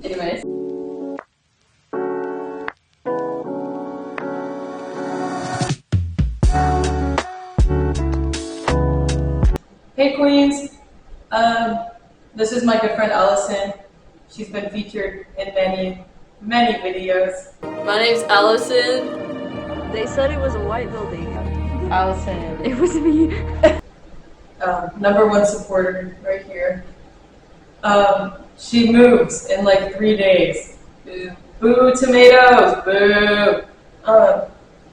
Anyways. Hey Queens, this is my good friend Allison. She's been featured in many videos. My name's Allison. They said it was a white building. Allison. It was me. Number one supporter right here. She moves in like 3 days. Boo. Boo tomatoes, boo.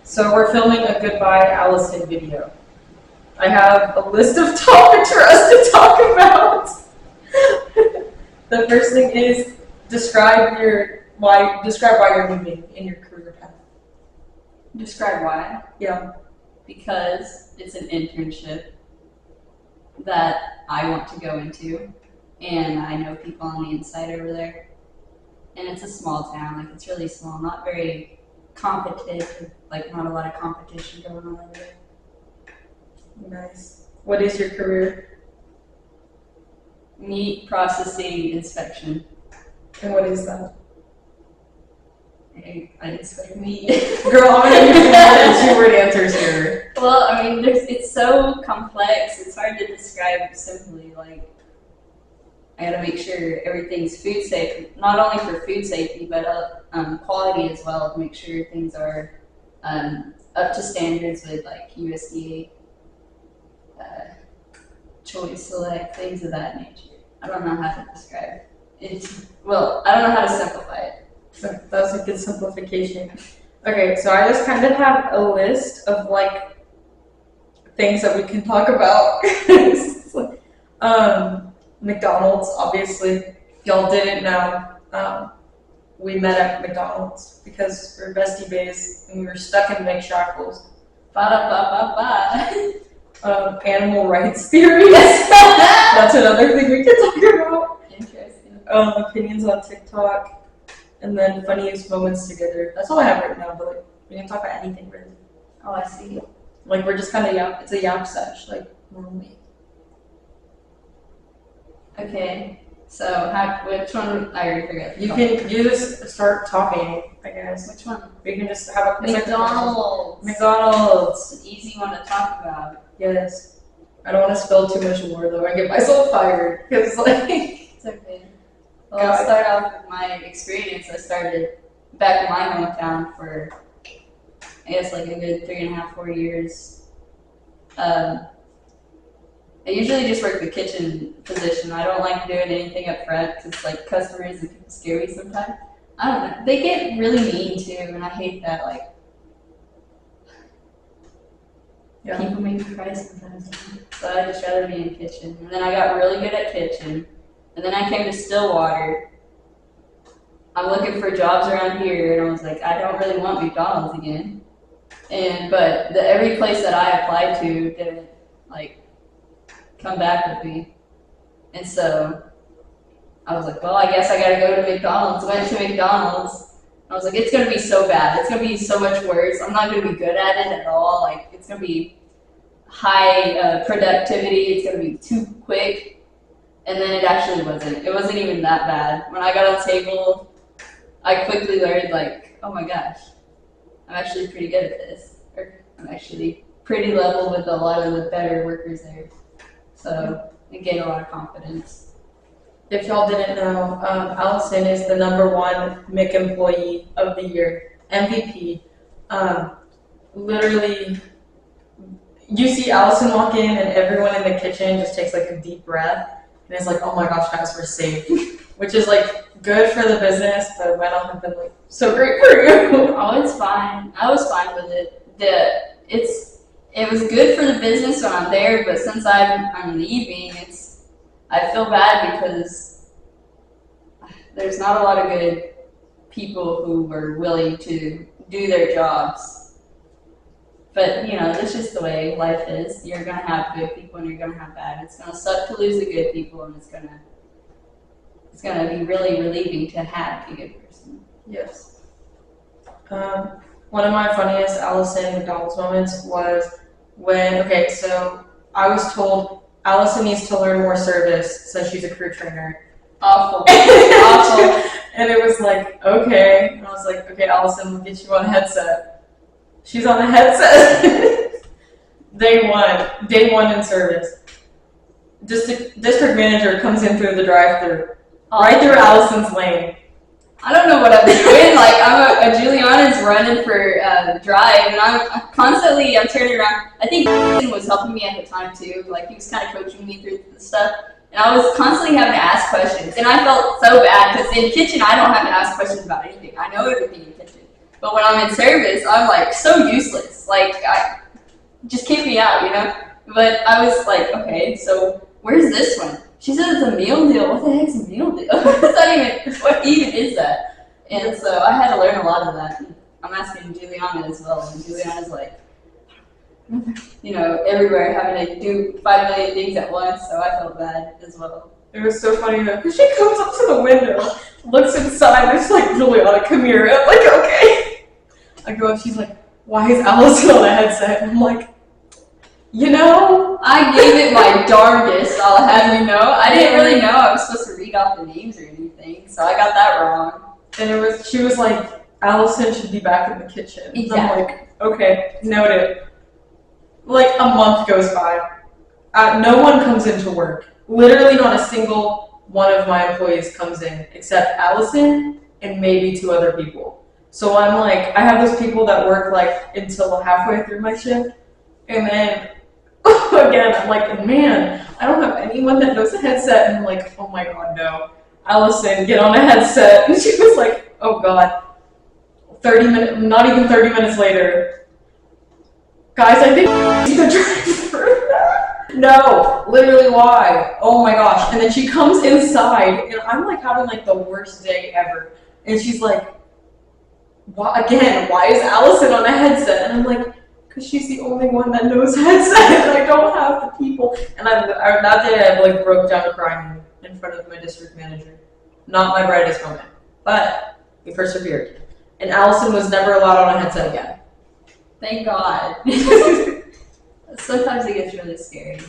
So we're filming a goodbye Allison video. I have a list of topics for us to talk about. The first thing is describe why you're moving in your career path. Describe why. Yeah. Because it's an internship that I want to go into, and I know people on the inside over there. And it's a small town, like it's really small, not very competitive, like not a lot of competition going on over there. Nice. What is your career? Meat processing inspection. And what is that? I inspect meat. Girl, I'm gonna use two-word answers here. Well, I mean, it's so complex. It's hard to describe simply. Like, I gotta make sure everything's food safe, not only for food safety, but quality as well. To make sure things are up to standards with like USDA, choice select, things of that nature. I don't know how to describe it. I don't know how to simplify it. So that was a good simplification. Okay, so I just kind of have a list of like things that we can talk about. McDonald's, obviously. If y'all didn't know, we met at McDonald's because we're bestie baes and we were stuck in McShackles. Ba-da-ba-ba-ba. Animal rights theories. That's another thing we can talk about. Interesting. Opinions on TikTok. And then funniest moments together. That's all I have right now, but like we can talk about anything really. Oh, I see. Like we're just kind of it's a yap sesh, like normally. Okay, so which one? I already forgot. You just start talking, I guess. Which one? We can just have a McDonald's. McDonald's. It's an easy one to talk about. Yes. I don't want to spill too much more though. I get myself fired because like. It's okay. Well, I'll start off with my experience. I started back in my hometown for, I guess, like a good 3.5, 4 years. I usually just work the kitchen position. I don't like doing anything up front because, like, customers and people scare me sometimes. I don't know. They get really mean too, and I hate that. Like, people make me cry sometimes. So I just rather be in the kitchen. And then I got really good at kitchen. And then I came to Stillwater. I'm looking for jobs around here, and I was like, I don't really want McDonald's again. But every place that I applied to didn't like come back with me, and so I was like, well, I guess I gotta go to McDonald's. Went to McDonald's. I was like, it's gonna be so bad. It's gonna be so much worse. I'm not gonna be good at it at all. Like it's gonna be high productivity. It's gonna be too quick. And then it actually wasn't. It wasn't even that bad. When I got on table, I quickly learned, like, oh my gosh, I'm actually pretty good at this. Or I'm actually pretty level with a lot of the better workers there. So it gained a lot of confidence. If y'all didn't know, Allison is the #1 MIC Employee of the Year, MVP. Literally, you see Allison walk in and everyone in the kitchen just takes like a deep breath. And it's like, oh my gosh, guys, we're safe. Which is like good for the business, but it might not have been like so great for you. Oh, it's fine. I was fine with it. It was good for the business when I'm there, but since I'm leaving, I feel bad because there's not a lot of good people who are willing to do their jobs. But, you know, that's just the way life is. You're going to have good people and you're going to have bad. It's going to suck to lose the good people, and it's going to be really relieving to have a good person. Yes. One of my funniest Allison McDonald's moments was so I was told Allison needs to learn more service since she's a crew trainer. Awful. Awful. And it was like, okay. And I was like, okay, Allison, we'll get you on a headset. She's on the headset. Day one in service. District manager comes in through the drive-thru, right through Allison's lane. I don't know what I'm doing. Like, Juliana's running for drive, and I'm turning around. I think was helping me at the time too. Like, he was kind of coaching me through the stuff, and I was constantly having to ask questions, and I felt so bad because in kitchen I don't have to ask questions about anything. I know everything in kitchen, but when I'm in service, I'm like so useless. Like, just kick me out, you know. But I was like, okay, so where's this one? She said it's a meal deal. What the heck's a meal deal? What even is that? And so I had to learn a lot of that. I'm asking Juliana as well, and Juliana's like, you know, everywhere having to do 5 million things at once, so I felt bad as well. It was so funny though, because she comes up to the window, looks inside, and she's like, Juliana, come here. I'm like, okay. I go up, she's like, why is Allison on a headset? And I'm like, you know, I gave it my darndest, I'll have you know. I didn't really know I was supposed to read off the names or anything, so I got that wrong. And she was like, Allison should be back in the kitchen. Exactly. I'm like, okay, noted. Like a month goes by. No one comes into work. Literally not a single one of my employees comes in, except Allison and maybe 2 other people. So I'm like, I have those people that work like until halfway through my shift, and then again, I'm like, man, I don't have anyone that knows a headset. And I'm like, oh my god, no. Allison, get on a headset. And she was like, oh god. 30 minutes, not even 30 minutes later. Guys, I think the driver. No, literally why? Oh my gosh. And then she comes inside, and I'm like having like the worst day ever. And she's like, why is Allison on a headset? And I'm like, because she's the only one that knows headset, and I don't have the people. And that day I like broke down crying in front of my district manager. Not my brightest moment, but we persevered. And Allison was never allowed on a headset again. Thank God. Sometimes it gets really scary.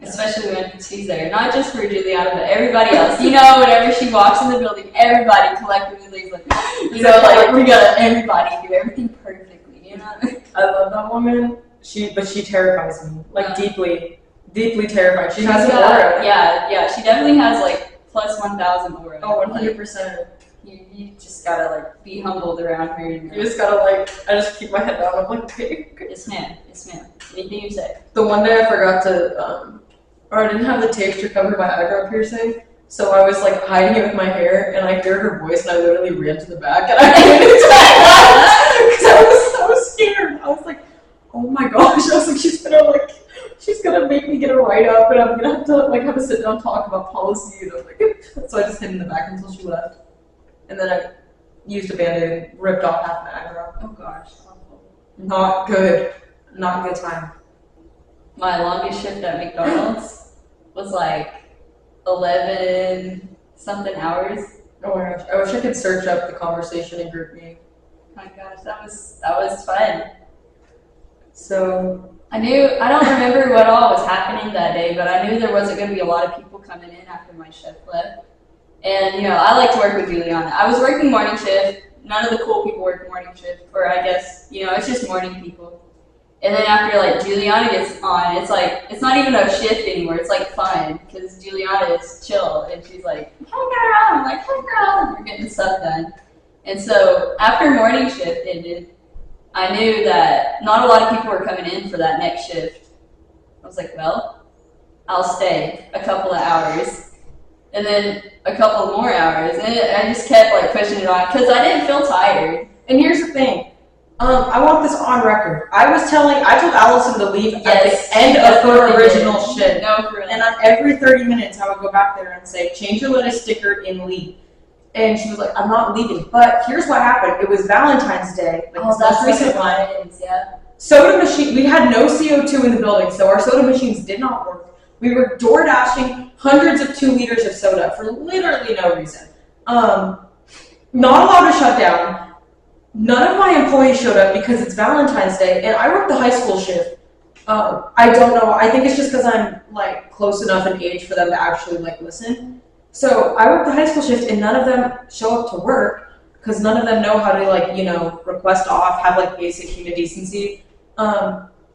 Especially when she's there. Not just for Juliana, but everybody else. You know, whenever she walks in the building, everybody collectively is like, you know, like, we gotta everybody do everything perfectly. You know? I love that woman. But she terrifies me. Like deeply terrified. She has an aura. Yeah, she definitely has like plus 1,000 aura. Oh, 100%. You just gotta like be humbled around her. You just gotta like, I just keep my head down. I'm like, okay. Yes ma'am. Anything you say. The one day I forgot to, or I didn't have the tape to cover my eyebrow piercing. So I was like hiding it with my hair, and I hear her voice, and I literally ran to the back, and I ran into my class because I was so scared. I was like, oh my gosh! I was like, she's gonna make me get a write up, and I'm gonna have to like have a sit down talk about policy, and I was like, so I just hid in the back until she left, and then I used a band-aid and ripped off half my eyebrow. Oh gosh, awful. Not good time. My longest shift at McDonald's was like 11 something hours. Oh my gosh, I wish I could search up the conversation in group meeting. Oh my gosh, that was fun. So I don't remember what all was happening that day, but I knew there wasn't going to be a lot of people coming in after my shift left. And, you know, I like to work with Juliana. I was working morning shift. None of the cool people work morning shift, or I guess, you know, it's just morning people. And then after, like, Juliana gets on, it's like, it's not even a shift anymore. It's, like, fun, because Juliana is chill, and she's like, hey, girl. I'm like, hey, girl. And we're getting stuff done. And so after morning shift ended, I knew that not a lot of people were coming in for that next shift. I was like, well, I'll stay a couple of hours, and then a couple more hours. And I just kept, like, pushing it on, because I didn't feel tired. And here's the thing. I want this on record. I told Allison to leave at the end of her original shift. No, for real. And every 30 minutes, I would go back there and say, change your lettuce sticker and leave. And she was like, I'm not leaving. But here's what happened. It was Valentine's Day. Like oh, that's recent one. Yeah. Soda machine. We had no CO2 in the building, so our soda machines did not work. We were door dashing hundreds of 2 liters of soda for literally no reason. Not allowed to shut down. None of my employees showed up because it's Valentine's Day, and I work the high school shift. I don't know. I think it's just because I'm like close enough in age for them to actually like listen. So I work the high school shift, and none of them show up to work because none of them know how to like request off, have like basic human decency.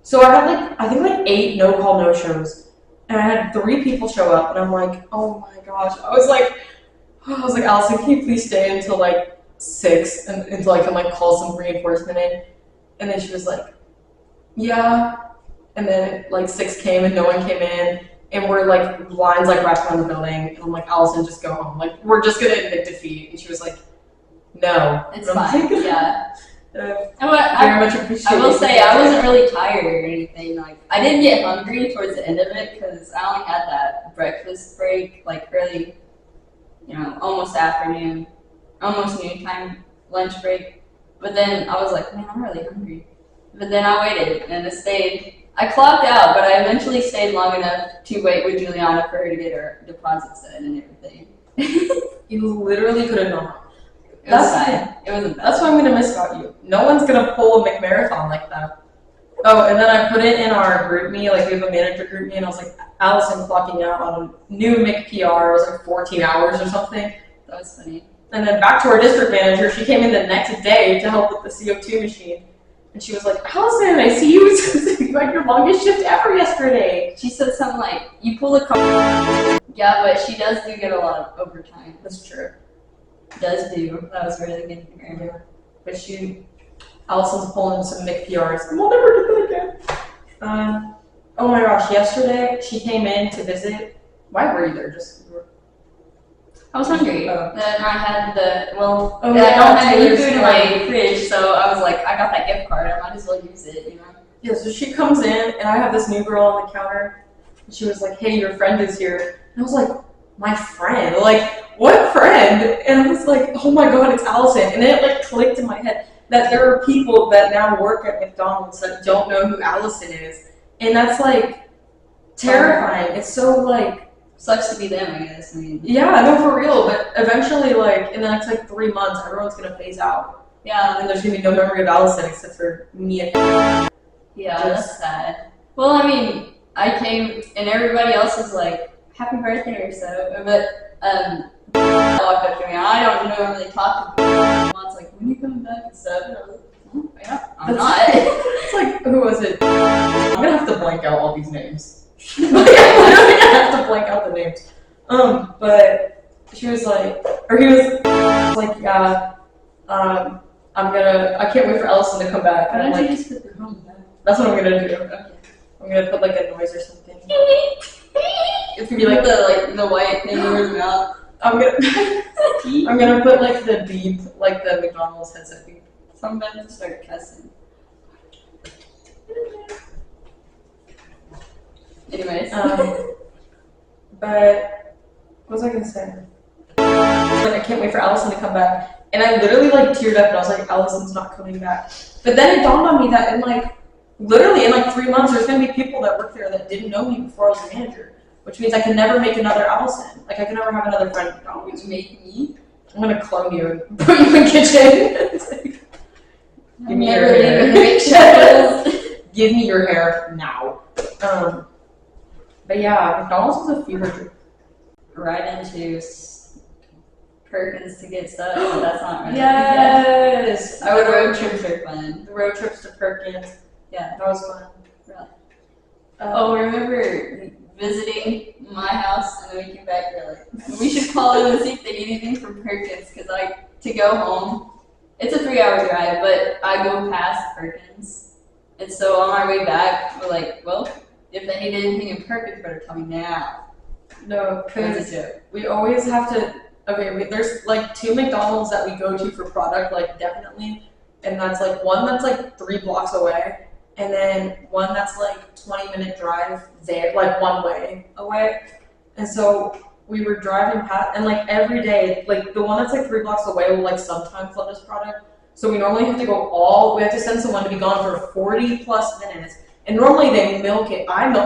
So I had like I think like 8 no call no shows, and I had 3 people show up, and I'm like, oh my gosh. I was like, Allison, can you please stay until like 6 and until I can like call some reinforcement in? And then she was like, yeah. And then like 6 came and no one came in, and we're like lines like wrapped around the building. And I'm like, Allison, just go home. Like we're just gonna admit defeat. And she was like, no. It's fine. Yeah. I very much appreciate. I will say I wasn't really tired or anything. Like I did get hungry towards the end of it because I only had that breakfast break, like early, almost afternoon, almost noontime lunch break. But then I was like, man, I'm really hungry. But then I waited and I stayed. I clocked out, but I eventually stayed long enough to wait with Juliana for her to get her deposits in and everything. You literally could have known. It was fine. It wasn't bad. That's what I'm gonna miss about you. No one's gonna pull a McMarathon like that. Oh, and then I put it in our group me, like we have a manager group me, and I was like, Allison clocking out on a new McPR is like 14 hours or something. That was funny. And then back to our district manager, she came in the next day to help with the CO2 machine. And she was like, Allison, I see you had your longest shift ever yesterday. She said something like, you pull a car. Yeah, but she does get a lot of overtime. That's true. Does do. That was really good. Yeah. But Allison's pulling some McPRs. And we'll never do that again. Oh my gosh, yesterday she came in to visit. Why were you there? I was hungry. Oh. Then I had I don't yeah, have any food in my fridge, so I was like, I got that gift card. I might as well use it, Yeah, so she comes in, and I have this new girl on the counter. And she was like, hey, your friend is here. And I was like, my friend? Like, what friend? And I was like, oh my god, it's Allison. And then it like clicked in my head that there are people that now work at McDonald's that don't know who Allison is. And that's like terrifying. It's so like, sucks to be them, I guess. I mean, yeah, no, for real. But eventually, like in the next like 3 months, everyone's gonna phase out. yeah, And there's gonna be no memory of Allison except for me and yeah, that's sad. Well, I mean, I came and everybody else was like, happy birthday or so, but walked up to me and I don't normally talk to people. Mom's like, when are you coming back and stuff? And I was like, yeah, I'm not. It's like, who was it? I'm gonna have to blank out all these names. I'm gonna have to blank out the names. But she was like, or he was like, yeah, I can't wait for Allison to come back. Why And don't I'm you like, just put the phone back? that's what I'm gonna do. Okay. I'm gonna put like a noise or something. It's gonna be like the white thing over his mouth. I'm gonna put like the beep, like the McDonald's headset beep. So I'm about to start cussing. Anyways. But what was I gonna say? Like I can't wait for Allison to come back, and I literally like teared up, and I was like, Allison's not coming back. But then it dawned on me that literally in like 3 months, there's gonna be people that work there that didn't know me before I was a manager, which means I can never make another Allison. Like I can never have another friend at McDonald's. Make me? I'm gonna clone you and put you in kitchen. Give me your hair. Give me your hair now. But yeah, McDonald's was a fever dream. Right into Perkins to get stuff, but that's not really. Yes. Our road trips are fun. The road trips to Perkins. Yeah. That was fun. Really. Remember visiting my house and then we came back and we're like, we should call them and see if they need anything from Perkins because to go home, it's a 3-hour drive, but I go past Perkins. And so on our way back, we're like, well, if they need anything in Perkins, better tell me now. No, That's because a joke. we always have to. Okay, there's like 2 McDonald's that we go to for product, like definitely, and that's like one that's like 3 blocks away, and then one that's like 20-minute drive there, like one way away. And so we were driving past, and like every day, like the one that's like 3 blocks away will like sometimes let us product. So we normally have to go we have to send someone to be gone for 40 plus minutes. And normally they milk it. I milk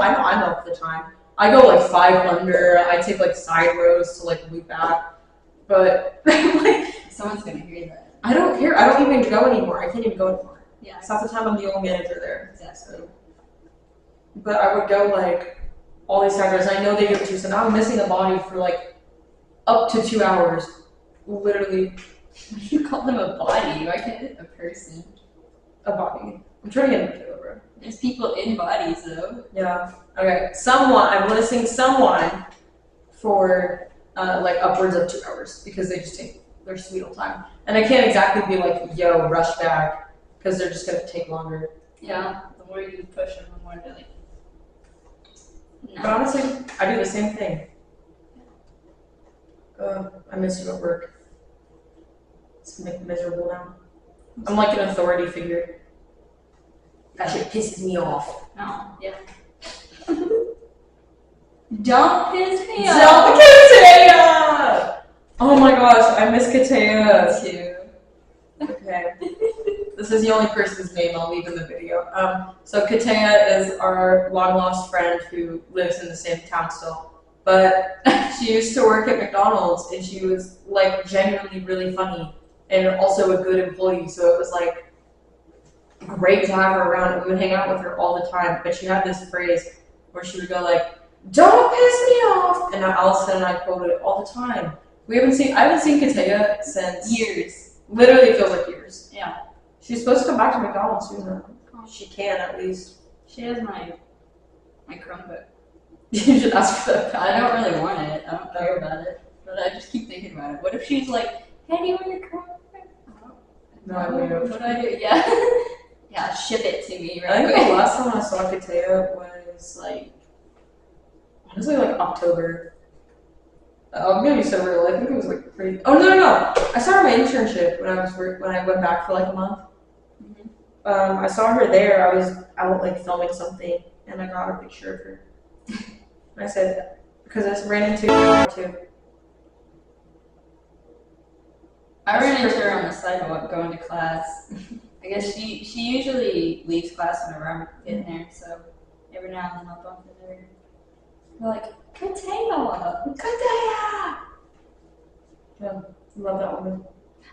the time. I go like 5 under. I take like side roads to like loop back. But like Someone's gonna hear that. I don't care. I don't even go anymore. I can't even go anymore. Yeah. It's half the time I'm the only manager there. Exactly. but I would go like all these times, and I know they give it to you, so now I'm missing a body for like up to 2 hours. Literally You call them a body. Why can't it a person? a body. I'm trying to get a kilo, bro. There's people in bodies though. Yeah. Okay. Someone, I want to sing someone for like upwards of 2 hours because they just take their sweet old time. And I can't exactly be like, yo, rush back, because they're just gonna take longer. Yeah. The more you push them, the more they're like. No. But honestly, I do the same thing. I miss you at work. It's make me miserable now. I'm like an authority figure. That shit pisses me off. No. Yeah. Don't piss me Don't off. Katea! Oh my gosh, I miss Katea. Too. Okay. This is the only person's name I'll leave in the video. So Katea is our long lost friend who lives in the same town still. But she used to work at McDonald's, and she was like genuinely really funny and also a good employee. So it was like great to have her around, and we would hang out with her all the time. But she had this phrase where she would go like, "Don't piss me off," and now Allison and I quote it all the time. I haven't seen Katea since Years. literally feels like years. Yeah. She's supposed to come back to McDonald's soon though. She can at least. She has my Chromebook. You should ask for that. I don't really want it. I don't care about it. But I just keep thinking about it. What if she's like, "Hey, do you want your Chromebook?" No, I mean, What do I do? Yeah. Yeah, ship it to me I right think the away. last time I saw Katea was like, honestly, like October. I'm gonna be so real. I think it was like pretty. Oh no! I saw her my internship when I went back for like a month. Mhm. I saw her there. I was out like filming something, and I got a picture of her. And I said, because I ran into her too. I ran into her on the sidewalk going to class. I guess she usually leaves class whenever I'm in there, so every now and then I'll bump into her. They're like, "Katea! Katea!" Yeah, love that woman.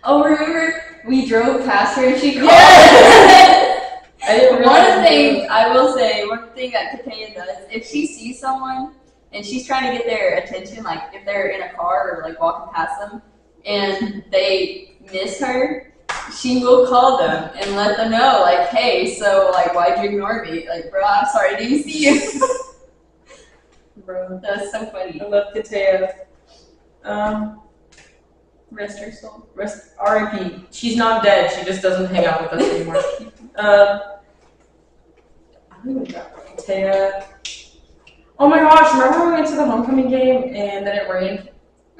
Oh, remember we drove past her and she called. Yes! I didn't One realize thing I will say, one thing that Katea does, if she sees someone and she's trying to get their attention, like if they're in a car or like walking past them and they miss her, she will call them and let them know, like, "Hey, so like, why'd you ignore me? Like, bro, I'm sorry, I didn't see you." Bro, That's so funny. I love Katea. Rest her soul. R.I.P. She's not dead. She just doesn't hang out with us anymore. I don't even know. Katea. Oh my gosh! Remember when we went to the homecoming game and then it rained?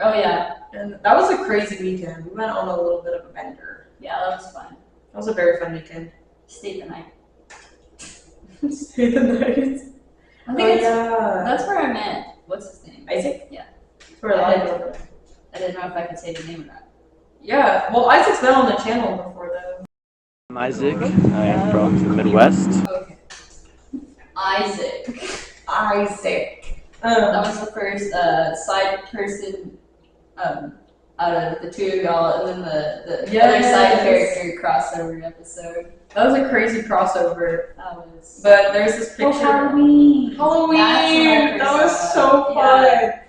Oh yeah, And that was a crazy weekend. We went on a little bit of a bender. yeah, that was fun. That was a very fun weekend. Stayed the night. Stay the night. I think yeah. that's where I met. What's his name? Isaac? Yeah. That's where I live. I didn't know if I could say the name of that. Yeah. Well, Isaac's been on the channel before though. I'm Isaac. I am from the Midwest. Okay. Isaac. Isaac. That was the first side person out of the two of y'all, and then the other Yes. side character crossover episode. That was a crazy crossover. That was. But there's this picture. Halloween. Halloween! That's when I first That was saw so it. fun. Yeah.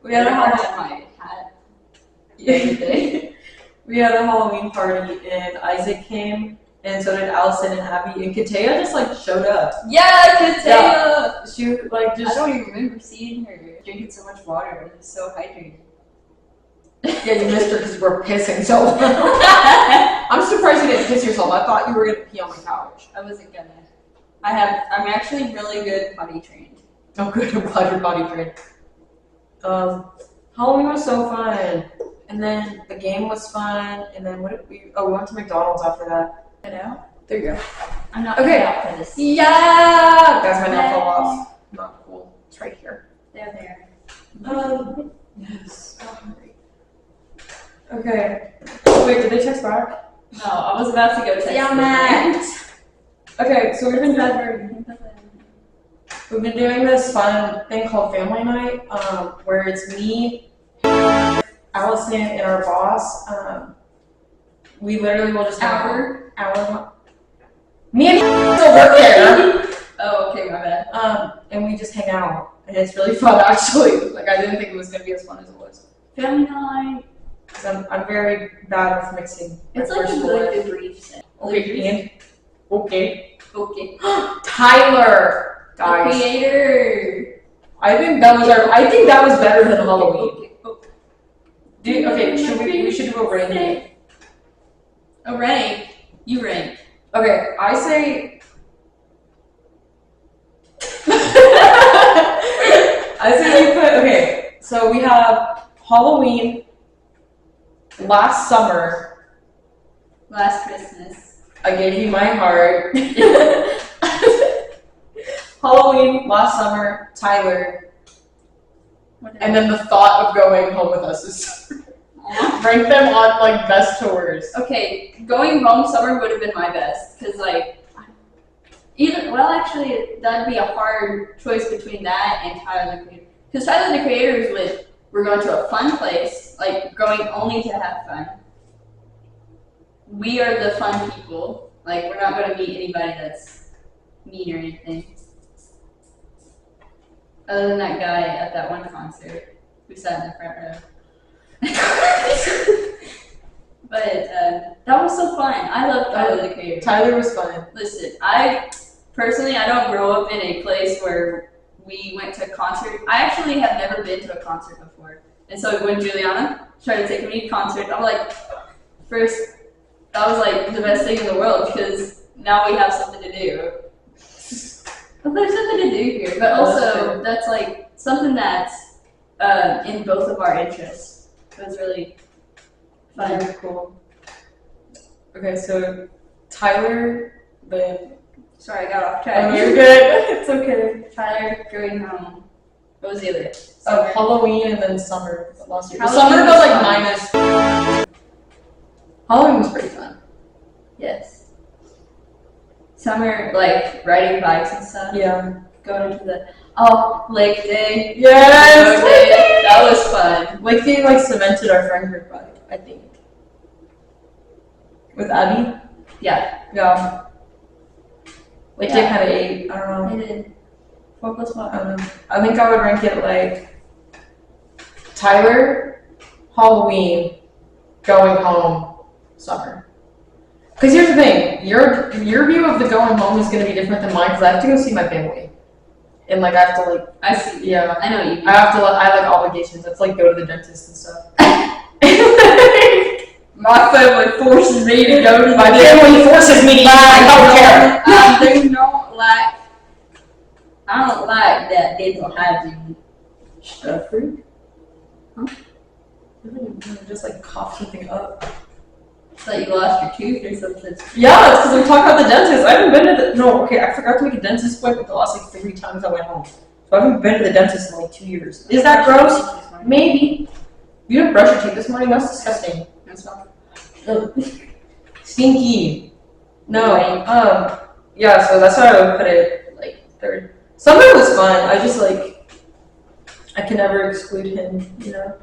We had a I Halloween. had my hat the other day. We had a Halloween party and Isaac came, and so did Allison and Abby, and Katea just like showed up. Yeah, Katea! She like I just don't even remember seeing her drinking so much water. I was so hydrated. yeah, you missed her because you were pissing so loud. I'm surprised you didn't piss yourself. I thought you were gonna pee on my couch. I wasn't gonna. I'm actually really good potty trained. Oh, good. I'm glad your body trained. Halloween was so fun, and then the game was fun, and then what did we? Oh, we went to McDonald's after that. You know? There you go. I'm not Okay. cut out for this. Yeah, that's my nail fell off. Not cool. It's right here. There. Yes. I'm hungry. Okay. Wait, did they text back? No, I was about to go text Yeah, them. Matt. Okay, so we've been doing this fun thing called family night, where it's me, Allison, and our boss. We literally will just have hour. Me and still work there. Oh, okay, my bad. And we just hang out, and it's really fun actually. Like I didn't think it was gonna be as fun as it was. Family night. Cause I'm very bad with mixing. It's like a good debrief. Okay, and okay. Okay. Tyler, The guys. creator. I think that was better than Halloween. Okay. Okay, we should do a ranking. A rank. You rank. Okay, I say. I say we put. Okay, so we have Halloween, last summer. Last Christmas. I gave you my heart. Halloween, last summer, Tyler, and then the thought of going home with us is rank them on like best to worst. Okay, going home summer would have been my best because like actually that'd be a hard choice between that and Tyler the Creator. Because Tyler the Creator is with we're going to a fun place, like going only to have fun. We are the fun people. Like we're not going to meet anybody that's mean or anything. Other than that guy at that one concert who sat in the front row. But that was so fun. I love Tyler the Creator. Tyler was fun. Listen, I don't grow up in a place where we went to a concert. I actually have never been to a concert before. And so when Juliana tried to take me to a concert, I'm like, first, that was like the best thing in the world because now we have something to do. But there's something to do here. But also, that's like something that's in both of our interests. It was really fun. Very cool. Okay, so Tyler, Sorry, I got off track. Oh, you're good. It's okay. Tyler going home. What was the other? Halloween and then summer last year. Halloween Summer was got like fun. minus. Halloween was pretty fun. Yes. Summer, like riding bikes and stuff. Yeah. Going to the Lake Day. Yes. Lake Day. That was fun. Lake Day like cemented our friend group, I think. With Abby. Yeah. Yeah. Lake Day Yeah. kind of ate. I don't know. I did. 4 plus 1. I don't know. I think I would rank it like Tyler, Halloween, going home, summer. Because here's the thing, your view of the going home is going to be different than mine because I have to go see my family. And like I have to like, I see. yeah. I know what you mean. I like obligations. That's like go to the dentist and stuff. My family forces me to go to My family forces me to use my healthcare. I don't like that dental hygiene stuff. Huh? Just like cough something up. It's like you lost your tooth or something. Yeah, it's because we talked about the dentist. I haven't been to I forgot to make a dentist appointment the last like 3 times I went home. So I haven't been to the dentist in like 2 years. Is that gross? Maybe. You didn't brush your teeth this morning? That's disgusting. That's fine. Ugh. Stinky. No. Yeah, so that's why I would put it like 3rd. Summer was fun. I just like I can never exclude him, you know?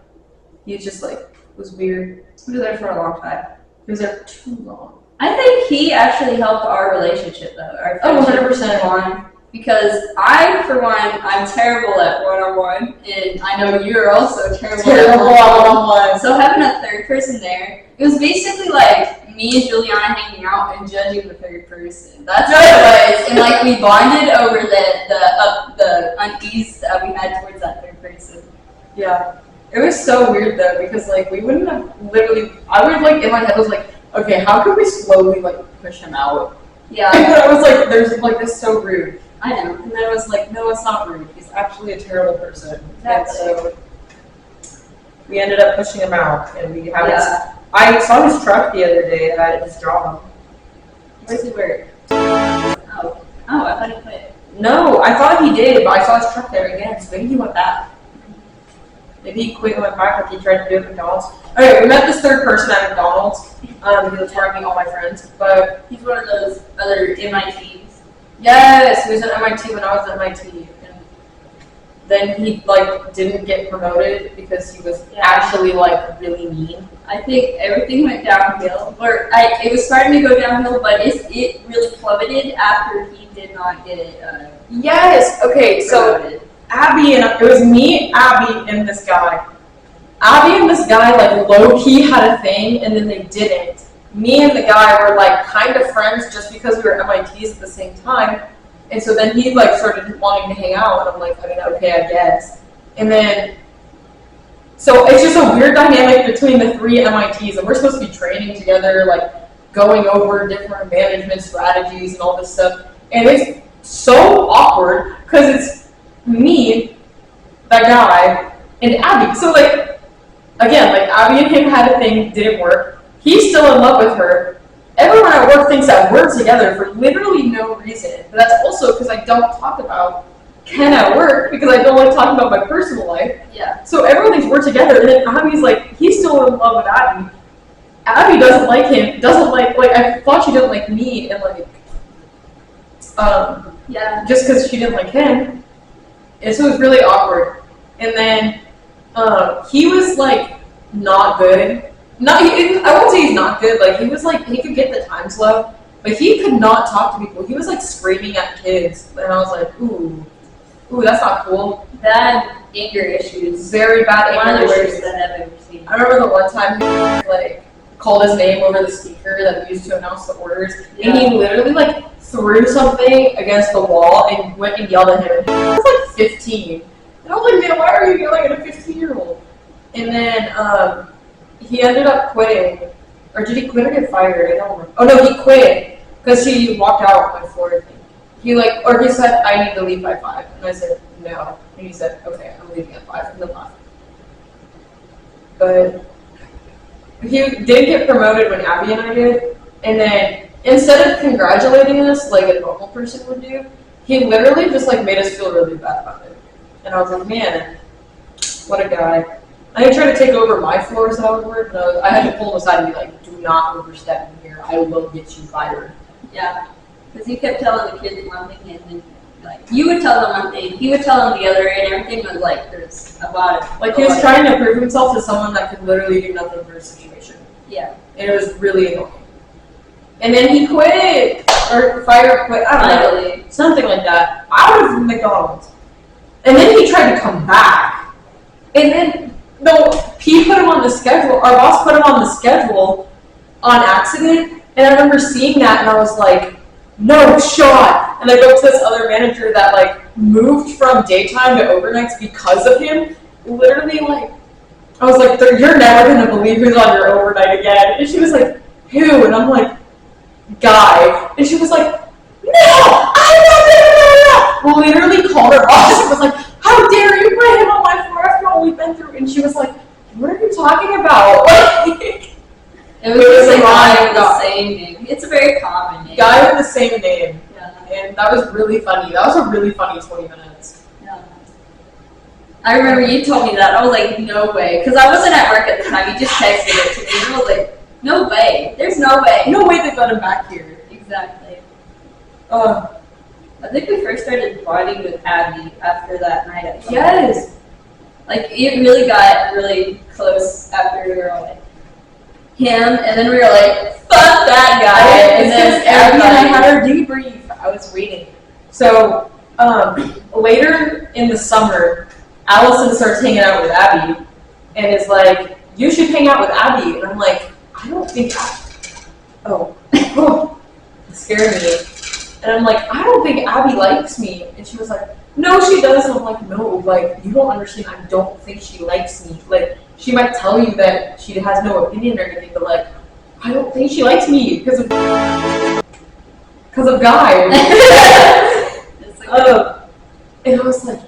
He just like was weird. He was there for a long time. He was there too long. I think he actually helped our relationship though. Our friendship 100%. on. Because I, for one, I'm terrible at one-on-one, and I know you're also terrible at one-on-one. So having a third person there, it was basically like me and Juliana hanging out and judging the third person. That's what it was. And like we bonded over the unease that we had towards that third person. Yeah. It was so weird though, because like we wouldn't have I would like in my head was like, okay, how can we slowly like push him out? Yeah. And then I was like, there's like this is so rude. I know. And then I was like, no, it's not rude. He's actually a terrible person. Exactly. And so we ended up pushing him out, and we have Yeah. I saw his truck the other day at his job. Where's he work? Oh, I thought he quit. No, I thought he did, but I saw his truck there again, so maybe he went back. Maybe he quit and went back like he tried to do at McDonald's. Okay, we met this third person at McDonald's. He was targeting all my friends, but He's one of those other MITs. yes, he was at MIT when I was at MIT. And then he like didn't get promoted because he was actually like really mean. I think everything went downhill, or it was starting to go downhill, but it really plummeted after he did not get it Yes. Okay. promoted. So Abby and it was me, Abby, and this guy. Abby and this guy like low key had a thing, and then they didn't. Me and the guy were like kind of friends just because we were MITs at the same time, and so then he like started wanting to hang out, and I'm like, I mean, okay, I guess. And then, so it's just a weird dynamic between the three MITs, and we're supposed to be training together, like going over different management strategies and all this stuff, and it's so awkward because it's me, that guy, and Abby. So like, again, like Abby and him had a thing, didn't work. He's still in love with her. Everyone at work thinks that we're together for literally no reason. But that's also because I don't talk about Ken at work because I don't like talking about my personal life. Yeah. So everyone thinks we're together, and then Abby's like, he's still in love with Abby. Abby doesn't like him, doesn't like I thought she didn't like me, and like, Yeah. just because she didn't like him. And so it was really awkward. And then he was like not good. I won't say he's not good. Like he was like he could get the time slow, but he could not talk to people. He was like screaming at kids, and I was like, ooh, that's not cool. Bad anger issues. Very bad One of anger the worst issues. that I've ever seen. I remember the one time he like called his name over the speaker that we used to announce the orders, and he literally like threw something against the wall and went and yelled at him. And he was like 15, and I was like, man, why are you yelling at a 15-year-old? And then he ended up quitting, or did he quit or get fired? I don't remember. Oh no, he quit because he walked out on my floor. I think he said, I need to leave by 5, and I said no, and he said, okay, I'm leaving at 5, and then left. But he did get promoted when Abby and I did, and then instead of congratulating us like a normal person would do, he literally just like made us feel really bad about it. And I was like, man, what a guy. And he tried to take over my floors that I would work, and I had to pull him aside and be like, do not overstep in here, I will get you fired. Yeah. Because he kept telling the kids one thing, and then like you would tell them one thing, he would tell them the other, and everything was like there's about it. Like he was trying to prove himself to someone that could literally do nothing for a situation. Yeah. And it was really annoying. And then he quit, or fired, quit, I don't know, something like that, out of McDonald's. And then he tried to come back. And then, no, he put him on the schedule, our boss put him on the schedule on accident. And I remember seeing that and I was like, no shot. And I go to this other manager that like moved from daytime to overnights because of him. Literally like, I was like, you're never going to believe who's on your overnight again. And she was like, who? And I'm like, Guy. And she was like, no, I don't know. Literally called her boss and was like, how dare you put him on my floor after all we've been through? And she was like, what are you talking about? It was like guy with the same name. It's a very common name. Guy with the same name. Yeah. And that was really funny. That was a really funny 20 minutes. Yeah. I remember you told me that. I was like, no way. Because I wasn't at work at the time. You just texted it to me. And I was like, no way. There's no way. No way they got him back here. Exactly. I think we first started bonding with Abby after that night at Yes. Like, it really got really close after we were like, him, and then we were like, fuck that guy. And then Abby and I had our debrief. I was waiting. So, later in the summer, Allison starts hanging out with Abby and is like, you should hang out with Abby. And I'm like, I don't think it scared me. And I'm like, I don't think Abby likes me. And she was like, no, she does. And I'm like, no, like, you don't understand. I don't think she likes me. Like, she might tell you that she has no opinion or anything, but like, I don't think she likes me because of guys. And I was like,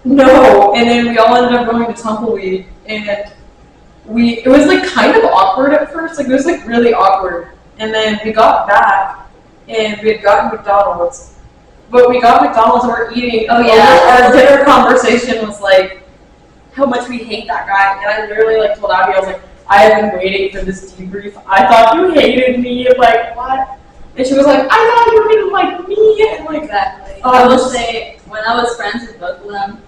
no. And then we all ended up going to Tumbleweed, and it was like kind of awkward at first. Like, it was like really awkward. And then we got back, and we had gotten McDonald's. But we got McDonald's and we're eating. Oh yeah. Our dinner conversation was like, how much we hate that guy. And I literally like told Abby, I was like, I have been waiting for this debrief. I thought you hated me. Like, what? And she was like, I thought you didn't like me. And like, exactly. I will say, when I was friends with both of them,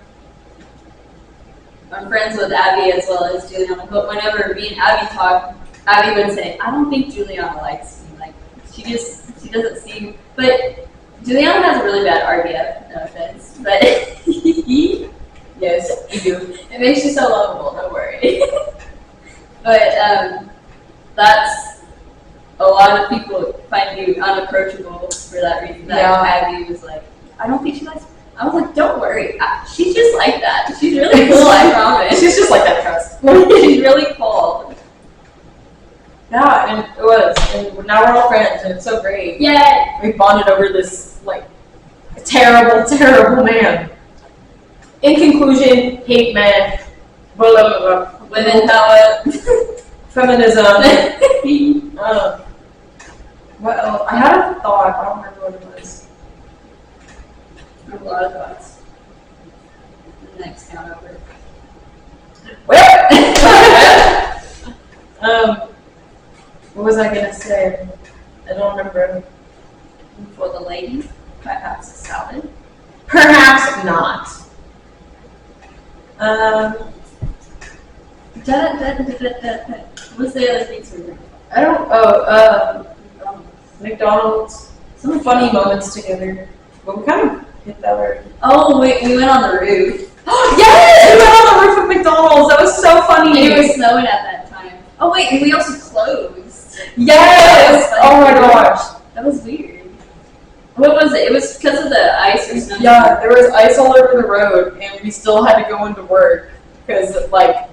I'm friends with Abby as well as Juliana, but whenever me and Abby talk, Abby would say, I don't think Juliana likes me. Like, she doesn't seem, but Juliana has a really bad RBF, no offense, but yes, you do. It makes you so lovable, don't worry. But that's, a lot of people find you unapproachable for that reason. That Abby was like, I don't think she likes me. I was like, don't worry. She's just like that. She's really cool, I promise. She's just like that, trust. She's really cool. Yeah, and it was. And now we're all friends, and it's so great. Yeah. We bonded over this, like, terrible, terrible man. In conclusion, hate men, blah, blah, blah, blah. Women power. Feminism. What else? I had a thought. I don't remember what it was. I have a lot of thoughts. The next count over. What was I gonna say? I don't remember. For the ladies, perhaps a salad. Perhaps not. What's the other things we were? I don't. McDonald's. Some funny moments together. But we kind of hit that already. Oh wait, we went on the roof. Yes, we went on the roof of McDonald's. That was so funny. It was snowing at that time. Oh wait, and we also closed. Yes. Oh my gosh. That was weird. What was it? It was because of the ice or something. Yeah, there was ice all over the road, and we still had to go into work because, like,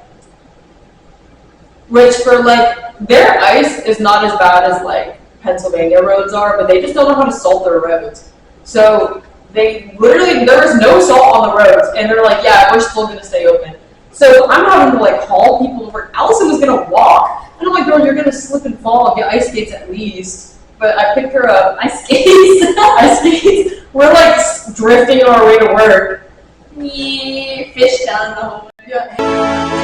which for like their ice is not as bad as like Pennsylvania roads are, but they just don't know how to salt their roads. So they literally, there was no salt on the roads, and they're like, yeah, we're still gonna stay open. So I'm having to like haul people to work. Allison was gonna walk, and I'm like, girl, you're gonna slip and fall. Get ice skates at least. But I picked her up. Ice skates. Ice skates. We're like drifting on our way to work. Yeah, fish down the whole. Yeah,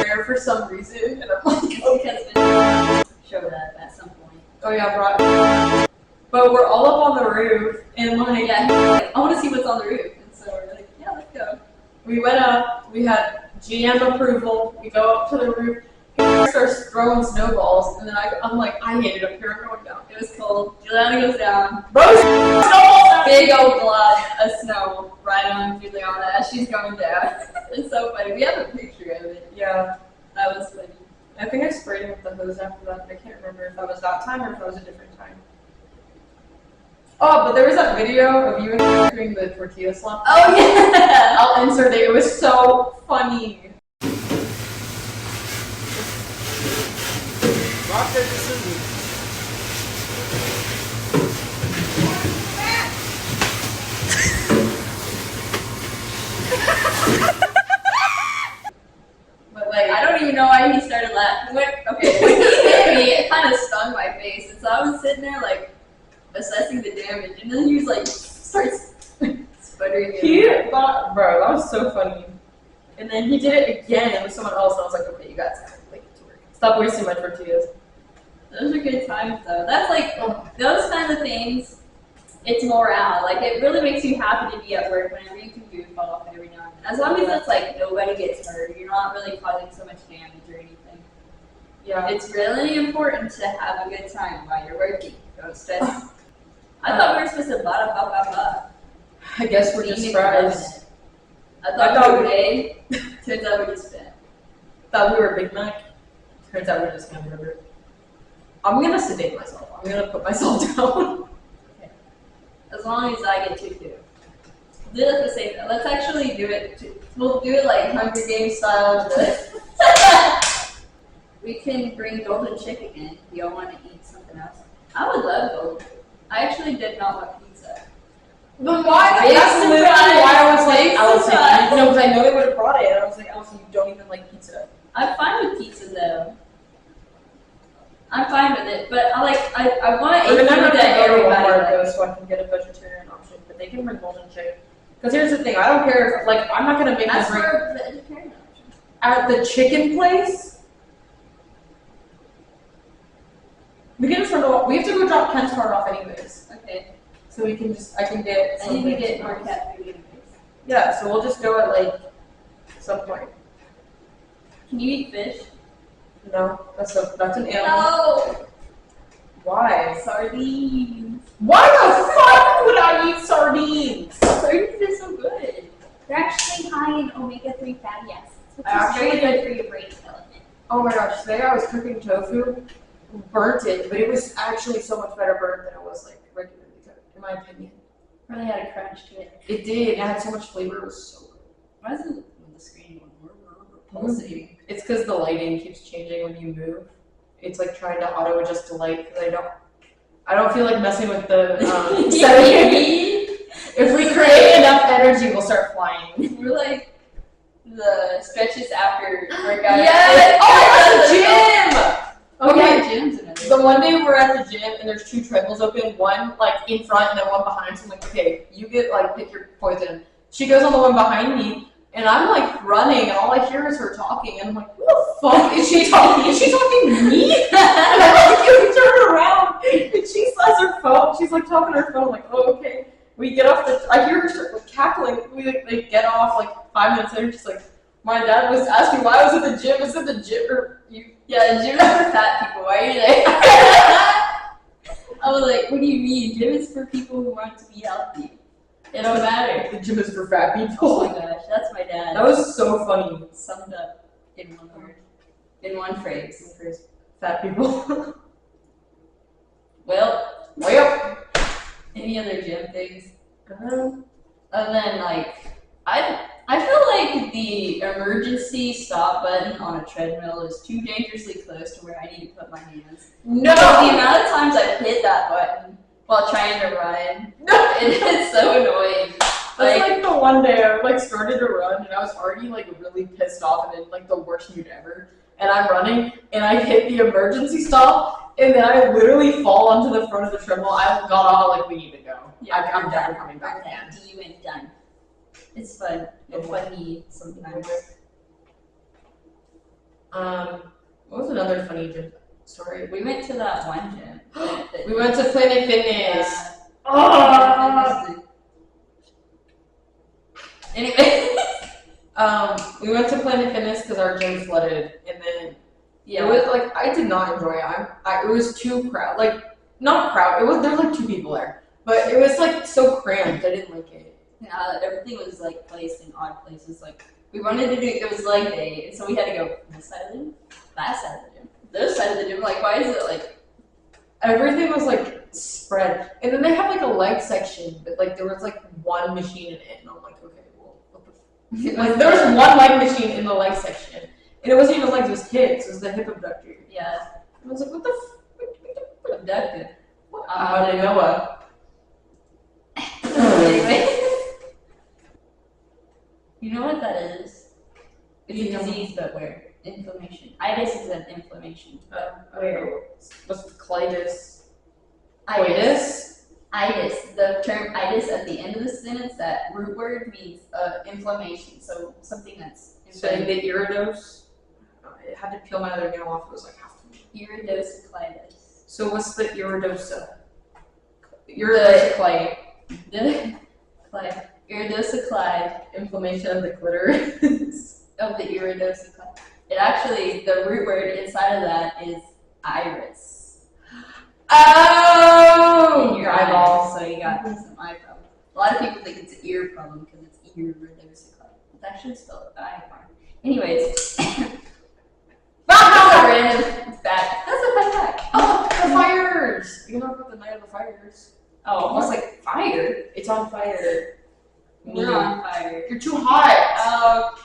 there for some reason, and I'm like, okay. Show that at some point. oh yeah, brought. But we're all up on the roof, and like, Yeah, like, I want to see what's on the roof, and so we're like, yeah, let's go. we went up. We had GM approval. We go up to the roof. He starts throwing snowballs, and then I'm like, I hate it up here. I'm going down. It was cold. Juliana goes down. Bro, snowballs! Big old blob of snow right on Juliana as she's going down. It's so funny. We have a picture of it. Yeah, That was funny. I think I sprayed him with the hose after that. I can't remember if that was that time or if that was a different time. Oh, but there was that video of you and doing the tortilla slump. Oh yeah. I'll insert it. It was so funny. Rock, paper, scissors. But like, I don't even know why he started laughing. Okay, when he hit me, it kind of stung my face, and so I was sitting there like assessing the damage, and then he was like starts sputtering. He thought, bro, that was so funny. And then he did it again with someone else, and I was like, okay, you guys have to make it to work. Stop wasting my tortillas. Those are good times though. That's like those kinds of things. It's morale. Like it really makes you happy to be at work whenever you can goof off every now and then. As long as it's like nobody gets hurt, you're not really causing so much damage or anything. Yeah. It's really important to have a good time while you're working. Don't stress. I thought we were supposed to ba. I guess we're just fries. I thought we were gay. Turns out we're just fat. Thought we were Big Mac. Turns out we're just hamburger. I'm gonna sedate myself. I'm gonna put myself down. Okay. As long as I get to do. Do it at the same time. Let's actually do it. We'll do it like Hunger Games style. We can bring golden chick again. If y'all want to eat something else. I would love golden chick. I actually did not want pizza. Then why? Big That's literally why I was like, Big Allison, surprise. no, because I know they would have brought it. And I was like, Allison, you don't even like pizza. I'm fine with pizza though. I'm fine with it, but I want to We're eat gonna have food to that go to everybody Walmart though, likes. so I can get a vegetarian option. But they can bring golden chick. Because here's the thing, I don't care if, like, I'm not gonna make them That's bring for the vegetarian option. at the chicken place. We can just run to, we have to go drop Ken's car off anyways. Okay. So we can just, I can get I need to something. get more cat food anyways. Yeah, so we'll just go at like some point. Can you eat fish? No, that's an animal. No! Why? Sardines. Why the fuck would I eat sardines? Sardines are so good. They're actually high in omega-3 fatty acids, which is Actually- very good for your brain development. Oh my gosh, today I was cooking tofu, burnt it, but it was actually so much better burnt than it was like regularly cooked, in my opinion. Really had a crunch to it. It did, it had so much flavor, it was so good. Why isn't the screen pulsating? It's because the lighting keeps changing when you move. It's like trying to auto adjust to light because I don't feel like messing with the setting. If we create enough energy, we'll start flying. We're like the stretches after workout. Yes! Oh, at the gym! Okay, Okay, gyms and everything. so one day we're at the gym and there's 2 treadmills open, one like in front and then one behind. So I'm like, okay, you get like pick your poison. She goes on the one behind me. And I'm like running, and all I hear is her talking, and I'm like, who the fuck is she talking? Is she talking to me? And I like turn around, and she says her phone. She's like talking to her phone, like, oh, okay. We get off I hear her start like cackling. We like get off like 5 minutes later. She's like, my dad was asking why I was at the gym. Is it the gym or you? Yeah, the gym is for fat people. Why are you there? I was like, what do you mean? Gym is for people who want to be healthy. It don't matter. The gym is for fat Oh people. my gosh, that's my dad. That was so funny. Summed up in one word. In one phrase. Fat people. Well, any other gym things? And then like I feel like the emergency stop button on a treadmill is too dangerously close to where I need to put my hands. No! The amount of times I've hit that button while trying to run, it is so annoying. That's like the one day I like started to run and I was already like really pissed off and in like the worst mood ever. And I'm running and I hit the emergency stop and then I literally fall onto the front of the treadmill. I got off like we need to go. Yeah, I'm done coming back again. You and done. It's fun. It's funny sometimes. What was another funny gym story? We went to that one gym. We went to Planet Fitness. Anyway. We went to Planet Fitness because our gym flooded, and then Yeah. it was like I did not enjoy it. It was too crowded, like not crowded. It was there were like 2 people there, but it was like so cramped. I didn't like it. Everything was like placed in odd places. Like we wanted to do it was leg day, and so we had to go this side of the gym, that side of the gym, this side of the gym. Like why is it like Everything was like spread, and then they have like a leg section, but like there was like one machine in it, and I'm like, okay, well, what the like there was one leg machine in the leg section, and it wasn't even legs, it was hips. It was the hip abductor. yeah, I was like, what the abducted. How did Noah? Anyway. You know what that is? It's a You know. disease, but where? Inflammation. Itis is an inflammation. What's the colitis? Itis. Itis. The term itis at the end of the sentence, that root word means inflammation. So something that's So the iridose. I had to peel my other nail off. It was like half. Iridociclitis. So what's the iridosa? The clay. The clay. Iridociclide. Inflammation of the clitoris. Of the iridociclide. It actually, the root word inside of that is iris. Oh! In your eyeball, so you got some eye problem. A lot of people think it's an ear problem because it's iridociclide. It's actually spelled I-R. Anyways. That's a random fact. That's a fun fact. Oh, the fires! You know about the night of the fires? Oh, almost like fire. It's on fire. We're on fire. You're too hot!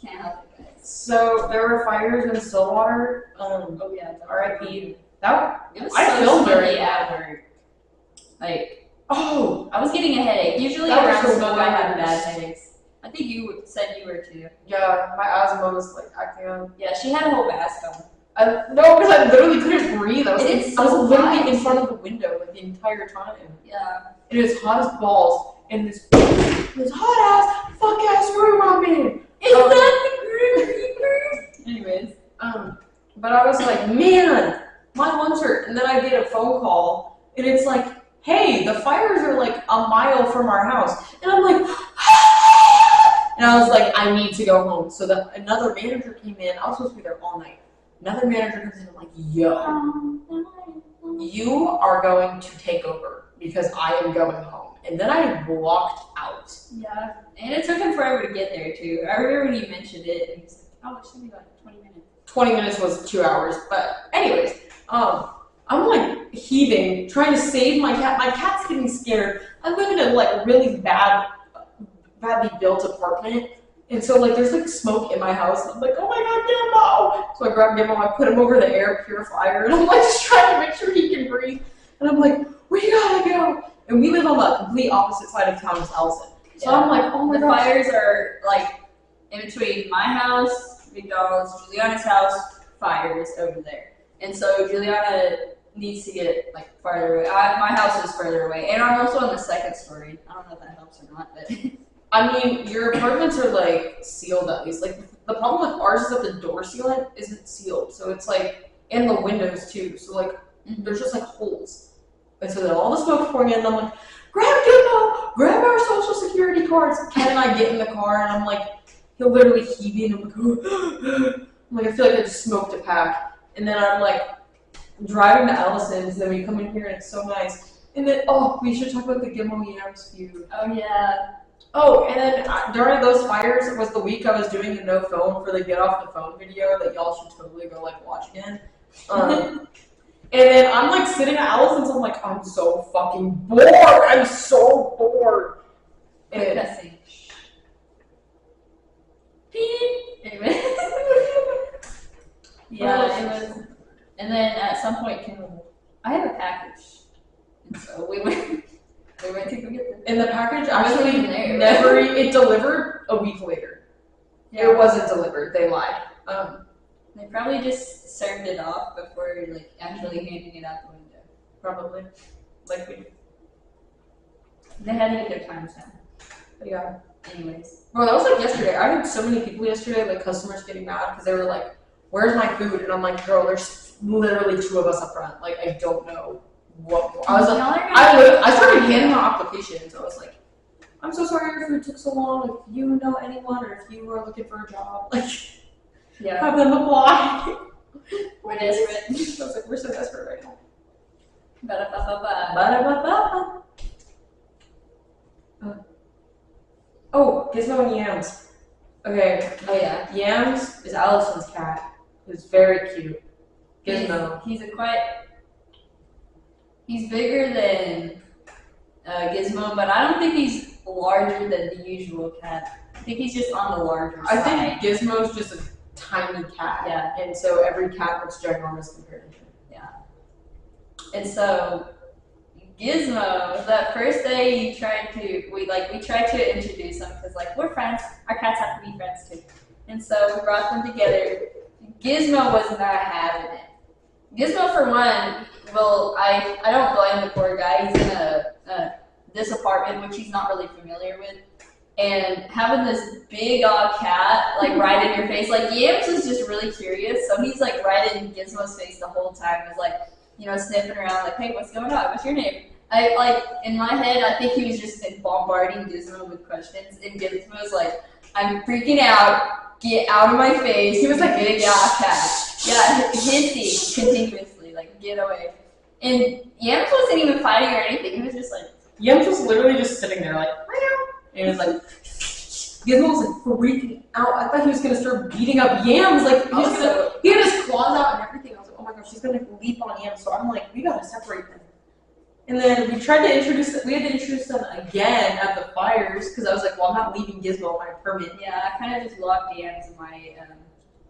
Can't help it, guys. So there were fires in Stillwater. Oh yeah. R.I.P. That It was I so filmed smoky during at work. Like, oh I was getting a headache. Usually That was around the smoke I have worst. bad headaches. I think you said you were too. yeah, my asthma was like acting up. Yeah, she had a whole mask on. No, because I literally couldn't breathe. I was, It is I was so literally hot. in front of the window like the entire time. Yeah. It is hot as balls, and this hot ass, fuck ass room I'm in. Is that the Grim Reaper? Anyways. But I was like, man, my lungs hurt. And then I get a phone call, and it's like, hey, the fires are like a mile from our house. And I'm like, And I was like, I need to go home. So another manager came in. I was supposed to be there all night. Another manager comes in and I'm like, yo, you are going to take over because I am going home. And then I walked out. Yeah, and it took him forever to get there too. I remember when he mentioned it, and he was like, "Oh, it should be like 20 minutes." 20 minutes was 2 hours, but anyways, I'm like heaving, trying to save my cat. My cat's getting scared. I live in a like really badly built apartment, and so like there's like smoke in my house. And I'm like, oh my god, Gimbo! So I grabbed Gimbo, I put him over the air purifier, and I'm like just trying to make sure he can breathe. And I'm like, we gotta go. And we live on the complete opposite side of town as Allison. So I'm like, oh my The god. fires are like in between my house, McDonald's, Juliana's house, fires over there. And so Juliana needs to get like farther away. My house is further away. And I'm also on the second story. I don't know if that helps or not, but I mean, your apartments are like sealed at least. Like the problem with ours is that the door sealant isn't sealed. So it's like, and the windows too. So like, there's just like holes. And so then all the smoke's pouring in, and I'm like, grab Gimbo, grab our social security cards. Ken and I get in the car, and I'm like, he'll literally heave and I'm like, I'm like, I feel like I just smoked a pack. And then I'm like, driving to Allison's, then we come in here and it's so nice. And then, oh, we should talk about the Gimbo Yams feud. oh yeah. Oh, and then during those fires was the week I was doing the no phone for the get off the phone video that y'all should totally go like watch again. And then I'm like sitting at Allison's, I'm like, I'm so fucking bored. I'm so bored. And Cussing. Anyway. Yeah, it was. And then at some point, Kim was like, I have a package. And so we went to go get it. and the package I wasn't actually even there. never, it delivered a week later. Yeah. It wasn't delivered, they lied. They probably just served it off before like actually handing it out the window. Probably. Like we, They had to get their time down. but yeah. Anyways. Bro, that was like yesterday. I had so many people yesterday, like customers getting mad because they were like, where's my food? And I'm like, girl, there's literally 2 of us up front. Like, I don't know what more. I was like, I started handing out applications. I was like, I'm so sorry your food took so long. If you know anyone or if you are looking for a job, like, Yeah. have them apply. We're desperate. I was like, we're so desperate right now. Ba-da-ba-ba-ba. Ba-da-ba-ba. Oh, Gizmo and Yams. Okay. Oh yeah. Yams is Allison's cat. Who's very cute. Gizmo. He's bigger than Gizmo, but I don't think he's larger than the usual cat. I think he's just on the larger I side. think Gizmo's just a tiny cat. Yeah. And so every cat looks ginormous compared to him. And so Gizmo, that first day we tried to introduce him because like we're friends, our cats have to be friends too. And so we brought them together. Gizmo was not having it. Gizmo for one, well, I don't blame the poor guy. He's in this apartment which he's not really familiar with. And having this big odd cat like right in your face, like Yams is just really curious, so he's like right in Gizmo's face the whole time. Is like, you know, sniffing around like, hey, what's going on? What's your name? I like in my head, I think he was just bombarding Gizmo with questions, and Gizmo's like, I'm freaking out. Get out of my face. He was like, big ass cat. Yeah, hissing continuously, like get away. And Yams wasn't even fighting or anything. He was just like, Yams was literally just sitting there like, meow. And he was like, Gizmo was like freaking out. I thought he was gonna start beating up Yams. Like he had his claws out and everything. I was like, oh my gosh, he's gonna leap on Yams. So I'm like, we gotta separate them. And then we had to introduce them again at the fires because I was like, well, I'm not leaving Gizmo on my permit. yeah, I kind of just locked Yams in my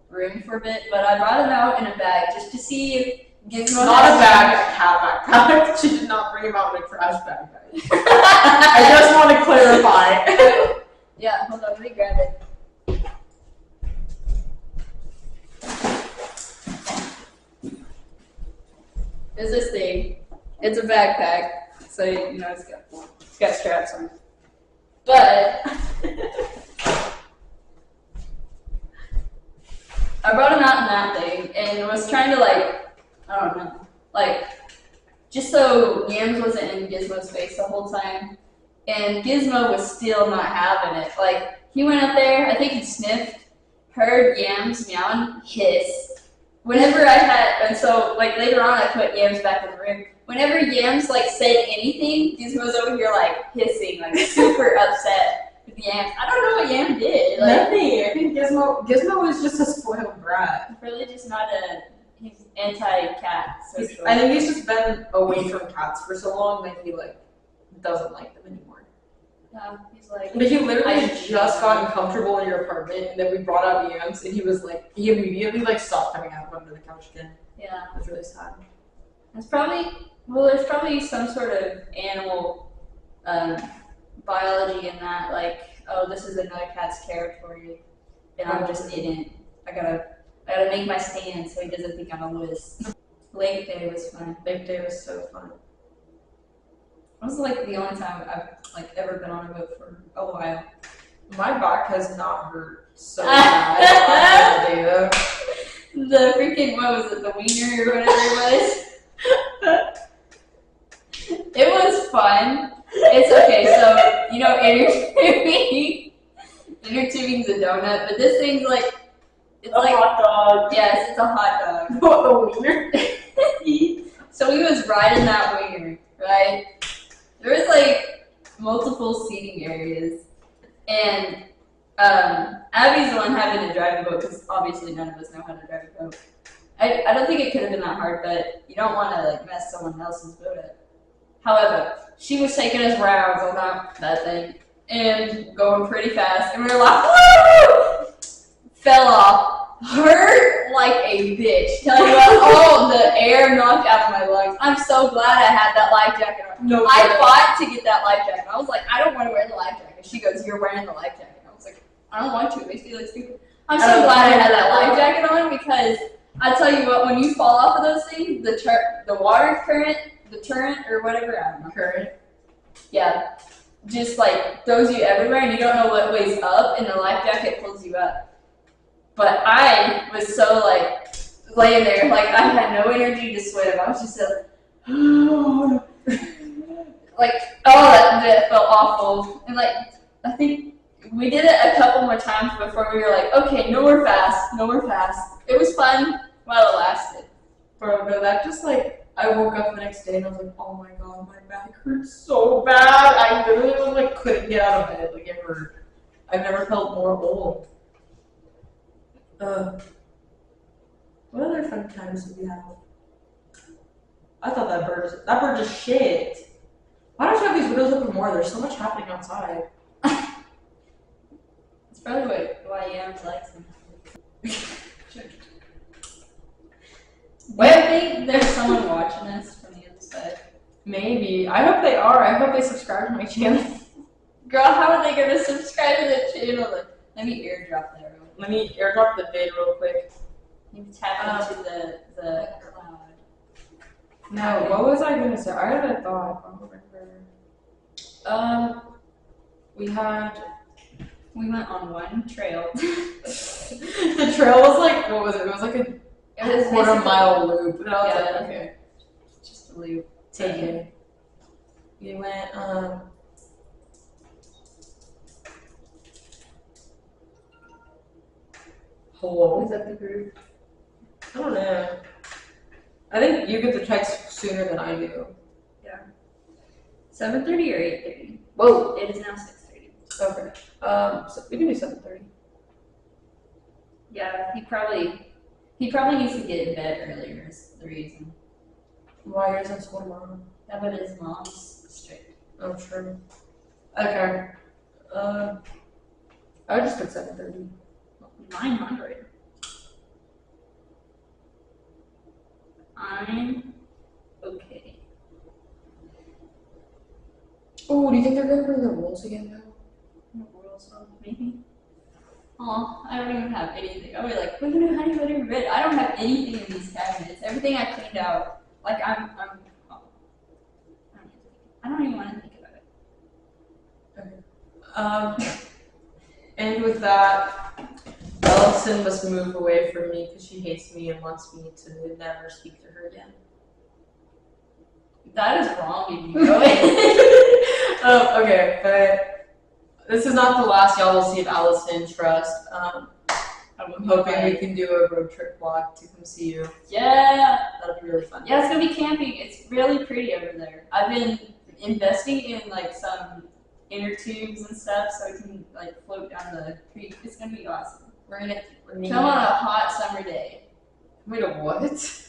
room for a bit, but I brought him out in a bag just to see if Gizmo. Not a bag, a cat backpack. She did not bring him out in a trash bag, guys. I just want to clarify. Yeah, hold on, let me grab it. There's this thing. It's a backpack, so you know it's got straps on. But I brought him out in that thing and was trying to like, I don't know, like just so Yams wasn't in Gizmo's face the whole time. And Gizmo was still not having it. Like, He went up there, I think he sniffed, heard yams meow and hiss. Whenever I had, and so like later on I put yams back in the room. Whenever yams like said anything, Gizmo was over here like hissing, like super upset with yams. I don't know what Yam did. Like, Nothing. I think Gizmo is just a spoiled brat. he's really just not he's anti-cat. So I think he's just been away from cats for so long that he like doesn't like them anymore. Yeah, he's like. But he literally just gotten comfortable in your apartment, and then we brought out yams, and he was like, he immediately like stopped coming out from under the couch again. Yeah. It was really sad. It's probably, well, there's probably some sort of animal biology in that, like, oh, this is another cat's territory, and I'm just in it. I gotta make my stand so he doesn't think I'm a wuss. Lake Day was fun. Lake Day was so fun. It was like the only time I've like ever been on a boat for a while. My back has not hurt so bad on that day though. The freaking, what was it, the wiener or whatever it was? It was fun. It's okay, so, you know, inner tubing's a donut, but this thing's like, it's like, hot dog. yes, it's a hot dog. What a wiener. So we was riding that wiener, right? There was like multiple seating areas, and Abby's the one having to drive the boat because obviously none of us know how to drive a boat. I don't think it could have been that hard, but you don't want to like mess someone else's boat up. However, she was taking us rounds on that thing and going pretty fast, and we were like, woo! Fell off, hurt like a bitch. Tell you what, all the air knocked out of my lungs. I'm so glad I had that life jacket on. No, I fought to get that life jacket. I was like, I don't want to wear the life jacket. She goes, you're wearing the life jacket. I was like, I don't want to. It makes me look stupid. I'm so glad I had that life jacket on because I tell you what, when you fall off of those things, the water current, the turret or whatever, I don't know. Current. Yeah, just like throws you everywhere and you don't know what way's up, and the life jacket pulls you up. But I was so like laying there, like I had no energy to swim. I was just like, oh, that felt awful. And like, I think we did it a couple more times before we were like, okay, no more fast. It was fun while it lasted. Bro, no, that just like, I woke up the next day and I was like, oh my god, my back hurts so bad. I literally like couldn't get out of bed. Like it hurt. I've never felt more old. What other fun times did we have? I thought that bird just shit. Why don't you have these windows open more? There's so much happening outside. It's probably why Yams likes them. Wait, I think there's someone watching us from the other side. Maybe. I hope they are. I hope they subscribe to my channel. Girl, how are they gonna subscribe to the channel? Let me airdrop that real quick. Let me airdrop the vid real quick. You tap into the cloud. No, what was I gonna say? I had a thought. I don't remember. We went on one trail. The trail was like, what was it? It was like a quarter-mile loop. And I was Yeah. like, okay, Just a loop. take it. We went, hello? Was that the group? I don't know. I think you get the text sooner than I do. 7:30 or 8:30? Whoa, it is now 6:30. Okay. So we can do 7:30. Yeah, he probably needs to get in bed earlier is the reason. Why is that so long? Yeah, but his mom's strict. Oh, true. Okay. I would just put 7:30. 900. I'm okay. Oh, do you think they're gonna bring the rules again now? Maybe. Oh, I don't even have anything. I'll be like, how do you put in bed? I don't have anything in these cabinets. Everything I cleaned out. Like I don't even want to think about it. And with that, Allison must move away from me because she hates me and wants me to never speak to her again. That is wrong, you know it. Okay, this is not the last y'all will see of Allison, trust. I'm hoping we can do a road trip vlog to come see you. Yeah. That'll be really fun. Yeah, it's gonna be camping. It's really pretty over there. I've been investing in like some inner tubes and stuff so we can like float down the creek. It's gonna be awesome. We're gonna Come on a hot summer day. wait a what?